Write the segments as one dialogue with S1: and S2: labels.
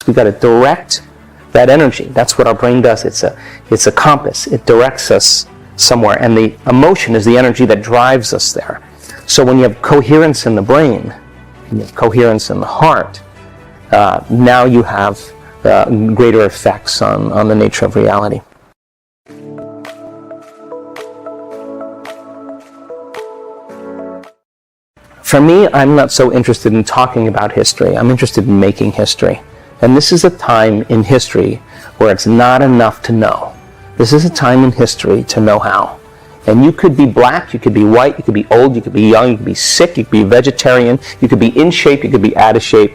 S1: We got to direct that energy. That's what our brain does. It's a compass. It directs us somewhere, and the emotion is the energy that drives us there. So when you have coherence in the brain, and you have coherence in the heart, now you have greater effects on the nature of reality. For me, I'm not so interested in talking about history. I'm interested in making history. And this is a time in history where it's not enough to know. This is a time in history to know how. And you could be black, you could be white, you could be old, you could be young, you could be sick, you could be vegetarian, you could be in shape, you could be out of shape,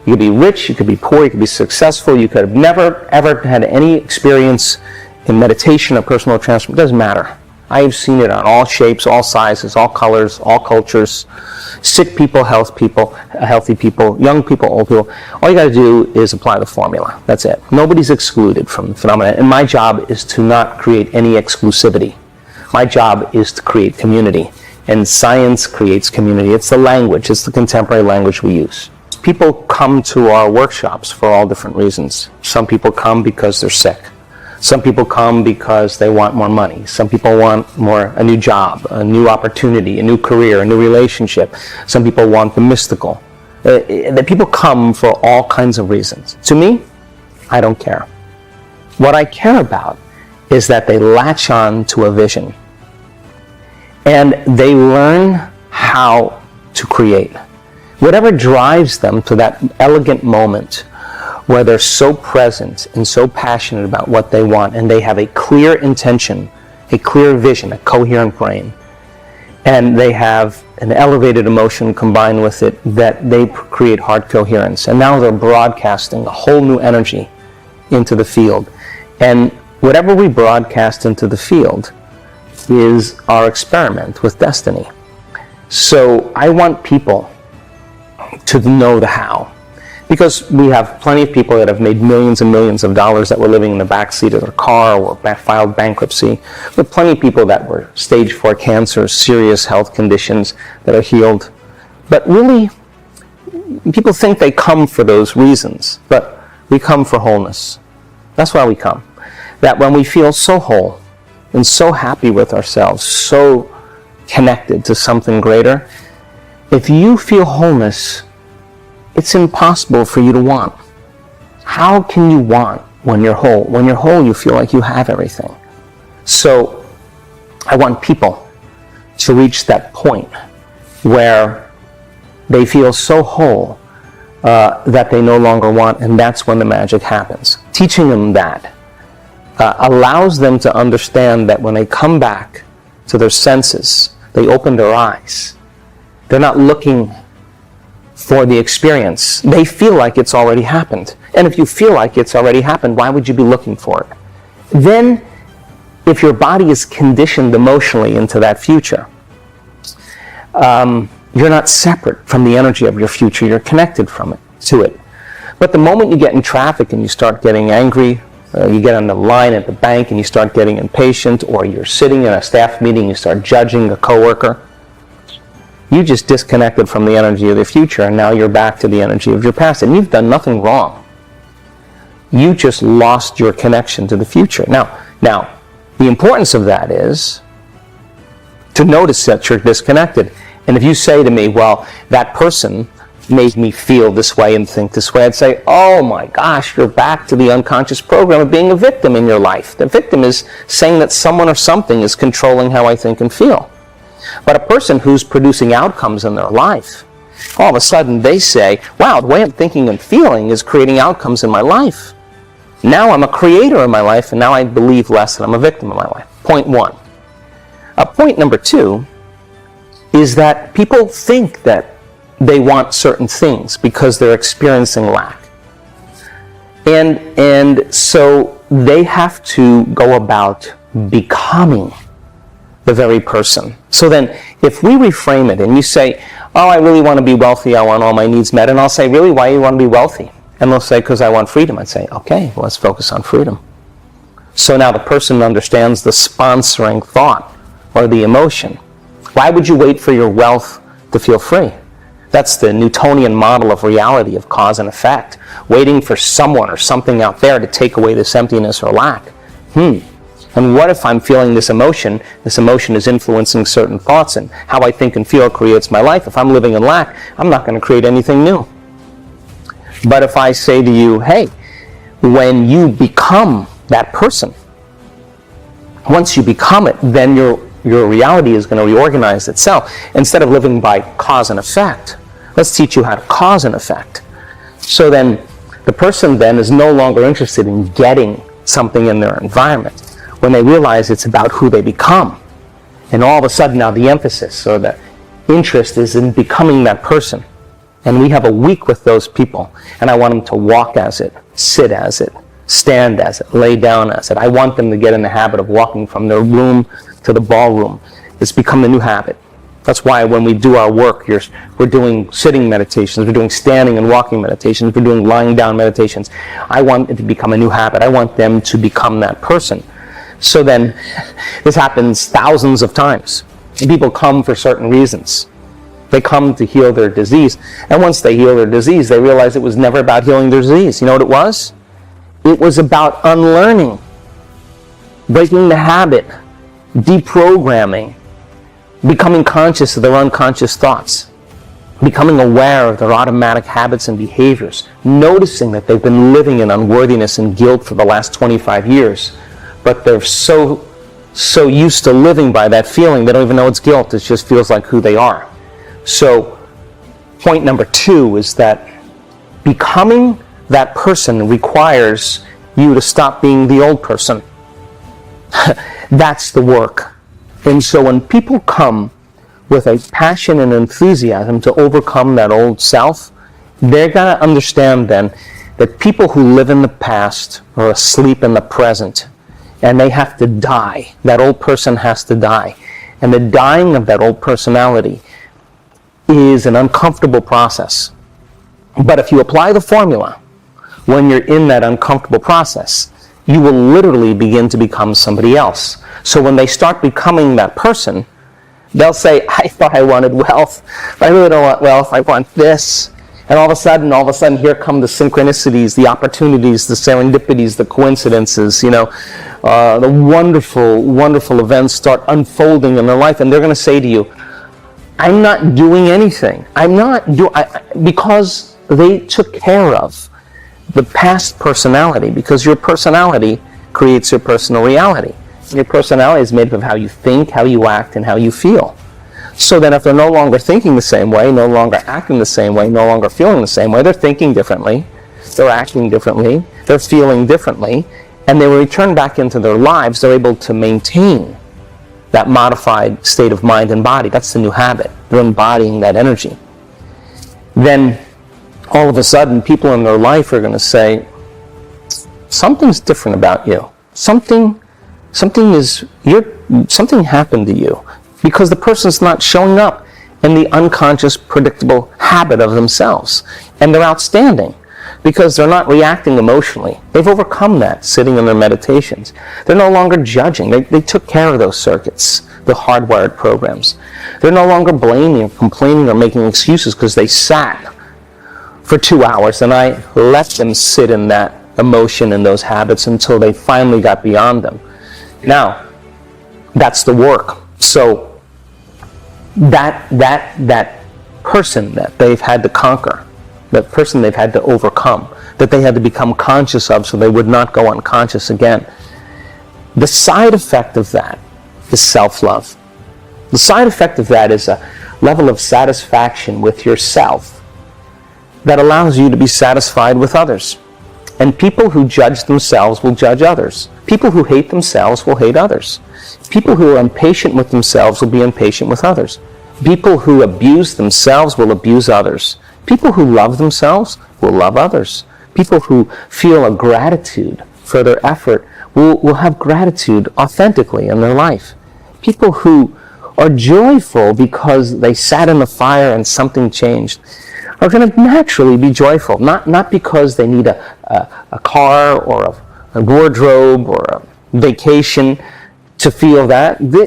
S1: you could be rich, you could be poor, you could be successful, you could have never, ever had any experience in meditation or personal transformation. It doesn't matter. I've seen it on all shapes, all sizes, all colors, all cultures. Sick people, healthy people, young people, old people. All you got to do is apply the formula. That's it. Nobody's excluded from the phenomenon. And my job is to not create any exclusivity. My job is to create community. And science creates community. It's the language. It's the contemporary language we use. People come to our workshops for all different reasons. Some people come because they're sick. Some people come because they want more money. Some people want a new job, a new opportunity, a new career, a new relationship. Some people want the mystical. The people come for all kinds of reasons. To me, I don't care. What I care about is that they latch on to a vision and they learn how to create. Whatever drives them to that elegant moment where they're so present and so passionate about what they want, and they have a clear intention, a clear vision, a coherent brain, and they have an elevated emotion combined with it, that they create heart coherence. And now they're broadcasting a whole new energy into the field. And whatever we broadcast into the field is our experiment with destiny. So I want people to know the how. Because we have plenty of people that have made millions and millions of dollars that were living in the backseat of their car or filed bankruptcy. We have plenty of people that were stage 4 cancer, serious health conditions that are healed. But really, people think they come for those reasons, but we come for wholeness. That's why we come. That when we feel so whole and so happy with ourselves, so connected to something greater, if you feel wholeness, it's impossible for you to want. How can you want when you're whole? When you're whole, you feel like you have everything. So I want people to reach that point where they feel so whole that they no longer want, and that's when the magic happens. Teaching them that allows them to understand that when they come back to their senses, they open their eyes. They're not looking for the experience. They feel like it's already happened. And if you feel like it's already happened, why would you be looking for it? Then, if your body is conditioned emotionally into that future, you're not separate from the energy of your future. You're connected to it. But the moment you get in traffic and you start getting angry, you get on the line at the bank and you start getting impatient, or you're sitting in a staff meeting and you start judging a coworker, you just disconnected from the energy of the future, and now you're back to the energy of your past, and you've done nothing wrong. You just lost your connection to the future. Now, the importance of that is to notice that you're disconnected. And if you say to me, well, that person made me feel this way and think this way, I'd say, oh my gosh, you're back to the unconscious program of being a victim in your life. The victim is saying that someone or something is controlling how I think and feel. But a person who's producing outcomes in their life, all of a sudden they say, wow, the way I'm thinking and feeling is creating outcomes in my life. Now I'm a creator in my life, and now I believe less that I'm a victim in my life. Point one. Point number two is that people think that they want certain things because they're experiencing lack. And so they have to go about becoming the very person. So then, if we reframe it and you say, oh, I really want to be wealthy, I want all my needs met, and I'll say, really, why do you want to be wealthy? And they'll say, because I want freedom. I'd say, okay, well, let's focus on freedom. So now the person understands the sponsoring thought or the emotion. Why would you wait for your wealth to feel free? That's the Newtonian model of reality, of cause and effect, waiting for someone or something out there to take away this emptiness or lack. And what if I'm feeling this emotion is influencing certain thoughts, and how I think and feel creates my life. If I'm living in lack, I'm not going to create anything new. But if I say to you, hey, when you become that person, once you become it, then your reality is going to reorganize itself. Instead of living by cause and effect, let's teach you how to cause and effect. So then, the person then is no longer interested in getting something in their environment when they realize it's about who they become. And all of a sudden now the emphasis or the interest is in becoming that person. And we have a week with those people. And I want them to walk as it, sit as it, stand as it, lay down as it. I want them to get in the habit of walking from their room to the ballroom. It's become the new habit. That's why when we do our work, we're doing sitting meditations, we're doing standing and walking meditations, we're doing lying down meditations. I want it to become a new habit. I want them to become that person. So then, this happens thousands of times. People come for certain reasons. They come to heal their disease. And once they heal their disease, they realize it was never about healing their disease. You know what it was? It was about unlearning, breaking the habit, deprogramming, becoming conscious of their unconscious thoughts, becoming aware of their automatic habits and behaviors, noticing that they've been living in unworthiness and guilt for the last 25 years, but they're so used to living by that feeling, they don't even know it's guilt. It just feels like who they are. So, point number 2 is that becoming that person requires you to stop being the old person. That's the work. And so when people come with a passion and enthusiasm to overcome that old self, they're going to understand then that people who live in the past are asleep in the present, and they have to die. That old person has to die. And the dying of that old personality is an uncomfortable process. But if you apply the formula, when you're in that uncomfortable process, you will literally begin to become somebody else. So when they start becoming that person, they'll say, I thought I wanted wealth, but I really don't want wealth, I want this. And all of a sudden, here come the synchronicities, the opportunities, the serendipities, the coincidences, the wonderful, wonderful events start unfolding in their life, and they're going to say to you, I'm not doing anything. Because they took care of the past personality, because your personality creates your personal reality. Your personality is made up of how you think, how you act, and how you feel. So then if they're no longer thinking the same way, no longer acting the same way, no longer feeling the same way, they're thinking differently, they're acting differently, they're feeling differently, and they return back into their lives, they're able to maintain that modified state of mind and body. That's the new habit. They're embodying that energy. Then all of a sudden, people in their life are going to say, something's different about you. Something happened to you. Because the person's not showing up in the unconscious, predictable habit of themselves. And they're outstanding because they're not reacting emotionally. They've overcome that sitting in their meditations. They're no longer judging. They took care of those circuits, the hardwired programs. They're no longer blaming or complaining or making excuses because they sat for 2 hours and I let them sit in that emotion and those habits until they finally got beyond them. Now, that's the work. So, that person that they've had to conquer, that person they've had to overcome, that they had to become conscious of so they would not go unconscious again. The side effect of that is self-love. The side effect of that is a level of satisfaction with yourself that allows you to be satisfied with others. And people who judge themselves will judge others. People who hate themselves will hate others. People who are impatient with themselves will be impatient with others. People who abuse themselves will abuse others. People who love themselves will love others. People who feel a gratitude for their effort will have gratitude authentically in their life. People who are joyful because they sat in the fire and something changed are going to naturally be joyful, not because they need a car or a wardrobe or a vacation. to feel that, they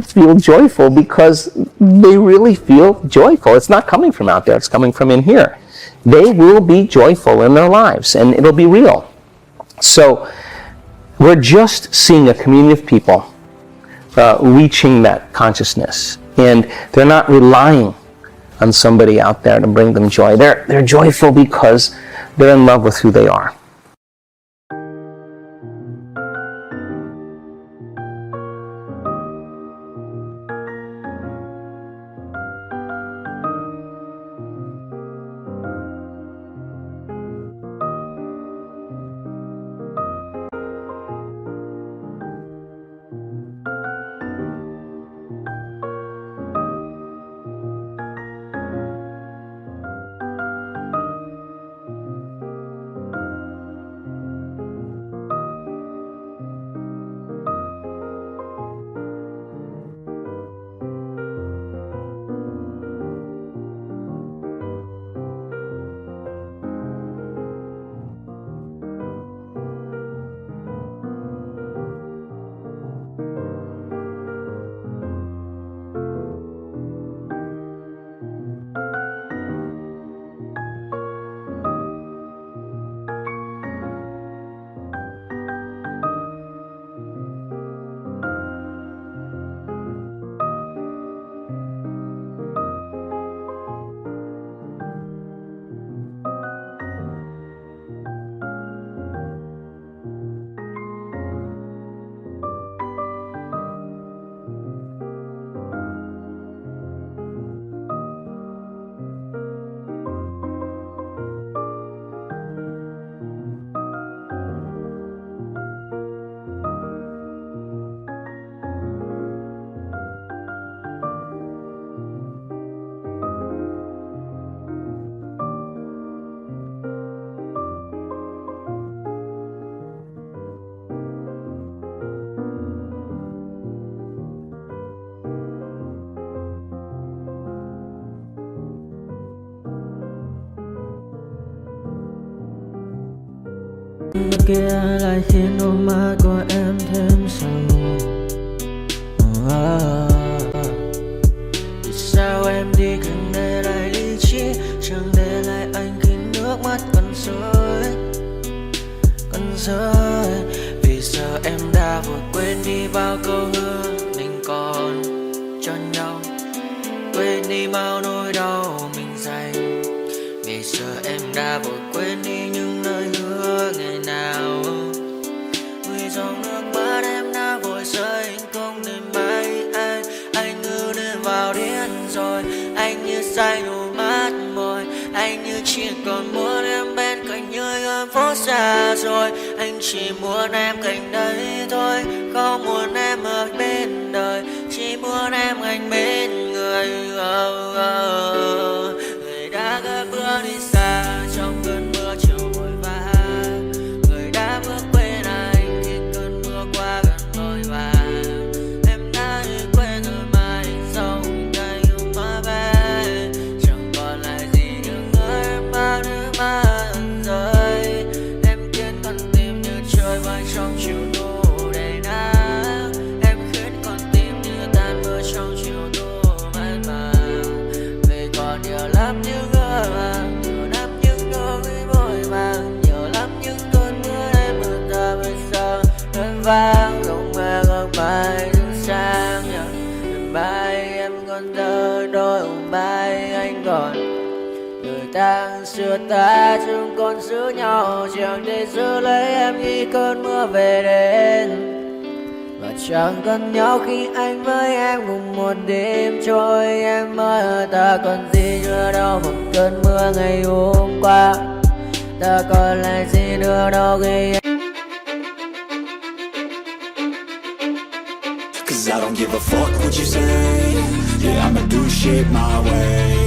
S1: feel joyful because they really feel joyful. It's not coming from out there, it's coming from in here. They will be joyful in their lives, and it'll be real. So we're just seeing a community of people reaching that consciousness, and they're not relying on somebody out there to bring them joy. They're joyful because they're in love with who they are.
S2: Bên kia lại khiến đôi mắt của em thêm sầu. Vì sao em đi càng để lại lý trí, chẳng để lại anh khi nước mắt còn rơi. Vì giờ em đã vội quên đi bao câu hứa mình còn cho nhau, quên đi bao nỗi đau mình dành. Vì giờ em đã vội quên đi những lời hứa ngày nào. Vì dòng nước mắt em đã vội rơi, anh không thể may anh như đến vào điên rồi. Anh như say đôi mắt môi, anh như chỉ còn muốn em bên cạnh như ở phố xa rồi. Anh chỉ muốn em cạnh đấy thôi, không muốn em ở bên đời, chỉ muốn em anh bên người. Người đã gỡ bước đi xa trong cơn mưa chiều vội vã, người đã bước quên anh khi cơn mưa qua gần vội vã. Em đã quên rồi mà anh sống cây yêu má bé, chẳng còn lại gì những người em bao nước mắt rơi. Em khiến con tim như trôi bay trong chiều thu đầy nắng, em khiến con tim như tan mưa trong chiều thu mát màng. Vì còn nhiều lắm những nhiều lắm những nỗi vội vàng, nhiều lắm những cơn mưa em ở ta bây giờ vẫn vang. Không mơ không bay đứng sang nhờ đêm mai em còn thơ đôi hồng bay anh còn. Người ta xưa ta chúng còn giữ nhau, chẳng thể giữ lấy em khi cơn mưa về đến. Và chẳng cần nhau khi anh với em cùng một đêm trôi. Em ơi ta còn gì nữa đâu một cơn mưa ngày hôm qua, ta còn lại gì nữa đâu khi em.
S3: Cause I don't give a fuck what you say. Yeah, I'ma do shit my way.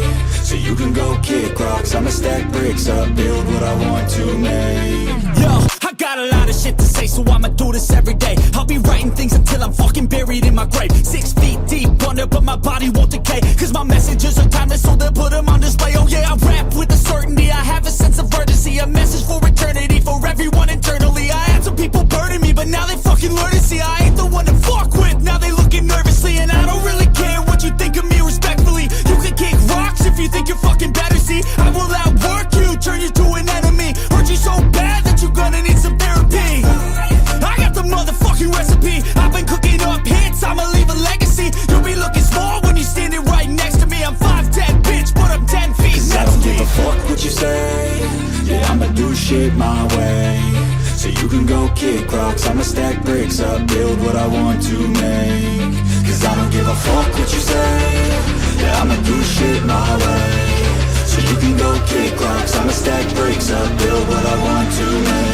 S3: So you can go kick rocks, I'ma stack bricks up, build what I want to make.
S4: Yo, I got a lot of shit to say, so I'ma do this every day. I'll be writing things until I'm fucking buried in my grave. 6 feet deep under, but my body won't decay. Cause my messages are timeless, so they'll put them on display. Oh yeah, I rap with a certainty, I have a sense of urgency. A message for eternity, for everyone internally. I had some people burning me, but now they fucking learn to see I ain't the one to fuck with.
S3: you can go kick rocks, I'ma stack bricks up, build what I want to make. Cause I don't give a fuck what you say, yeah, I'ma do shit my way. So you can go kick rocks, I'ma stack bricks up, build what I want to make.